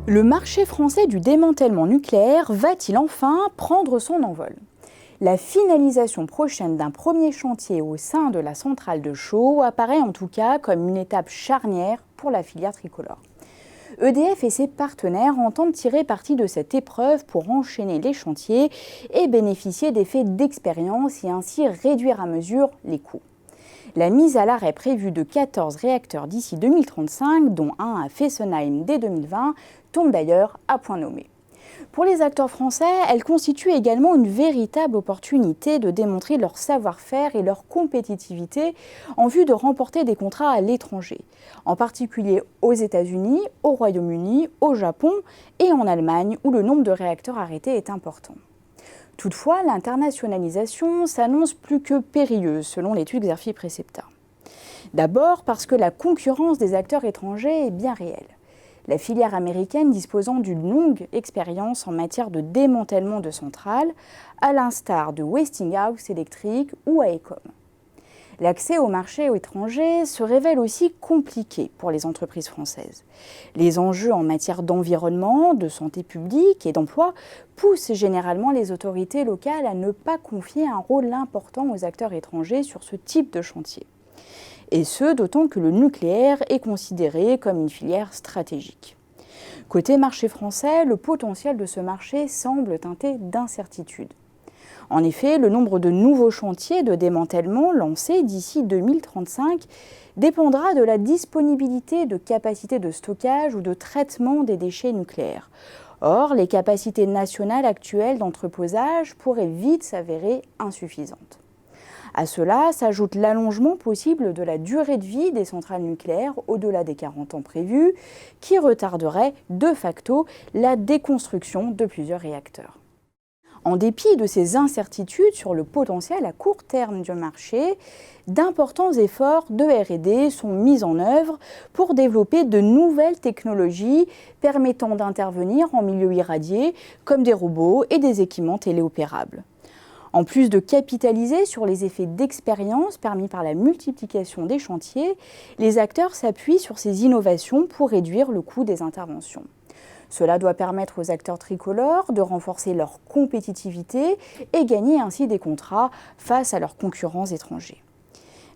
Le marché français du démantèlement nucléaire va-t-il enfin prendre son envol? La finalisation prochaine d'un premier chantier au sein de la centrale de Chaux apparaît en tout cas comme une étape charnière pour la filière tricolore. EDF et ses partenaires entendent tirer parti de cette épreuve pour enchaîner les chantiers et bénéficier d'effets d'expérience et ainsi réduire à mesure les coûts. La mise à l'arrêt prévue de 14 réacteurs d'ici 2035, dont un à Fessenheim dès 2020, tombe d'ailleurs à point nommé. Pour les acteurs français, elle constitue également une véritable opportunité de démontrer leur savoir-faire et leur compétitivité en vue de remporter des contrats à l'étranger, en particulier aux États-Unis, au Royaume-Uni, au Japon et en Allemagne, où le nombre de réacteurs arrêtés est important. Toutefois, l'internationalisation s'annonce plus que périlleuse, selon l'étude Xerfi-Precepta. D'abord parce que la concurrence des acteurs étrangers est bien réelle. La filière américaine disposant d'une longue expérience en matière de démantèlement de centrales, à l'instar de Westinghouse Electric ou AECOM. L'accès au marché étranger se révèle aussi compliqué pour les entreprises françaises. Les enjeux en matière d'environnement, de santé publique et d'emploi poussent généralement les autorités locales à ne pas confier un rôle important aux acteurs étrangers sur ce type de chantier. Et ce, d'autant que le nucléaire est considéré comme une filière stratégique. Côté marché français, le potentiel de ce marché semble teinté d'incertitude. En effet, le nombre de nouveaux chantiers de démantèlement lancés d'ici 2035 dépendra de la disponibilité de capacités de stockage ou de traitement des déchets nucléaires. Or, les capacités nationales actuelles d'entreposage pourraient vite s'avérer insuffisantes. À cela s'ajoute l'allongement possible de la durée de vie des centrales nucléaires au-delà des 40 ans prévus, qui retarderait de facto la déconstruction de plusieurs réacteurs. En dépit de ces incertitudes sur le potentiel à court terme du marché, d'importants efforts de R&D sont mis en œuvre pour développer de nouvelles technologies permettant d'intervenir en milieu irradié, comme des robots et des équipements téléopérables. En plus de capitaliser sur les effets d'expérience permis par la multiplication des chantiers, les acteurs s'appuient sur ces innovations pour réduire le coût des interventions. Cela doit permettre aux acteurs tricolores de renforcer leur compétitivité et gagner ainsi des contrats face à leurs concurrents étrangers.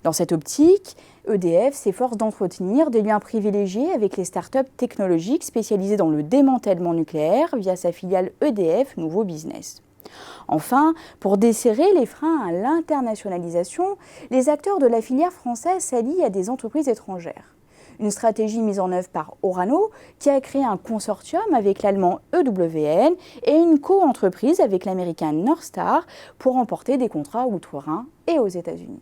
Dans cette optique, EDF s'efforce d'entretenir des liens privilégiés avec les startups technologiques spécialisées dans le démantèlement nucléaire via sa filiale EDF Nouveau Business. Enfin, pour desserrer les freins à l'internationalisation, les acteurs de la filière française s'allient à des entreprises étrangères. Une stratégie mise en œuvre par Orano, qui a créé un consortium avec l'allemand EWN et une co-entreprise avec l'américain Northstar pour remporter des contrats outre-Rhin et aux États-Unis.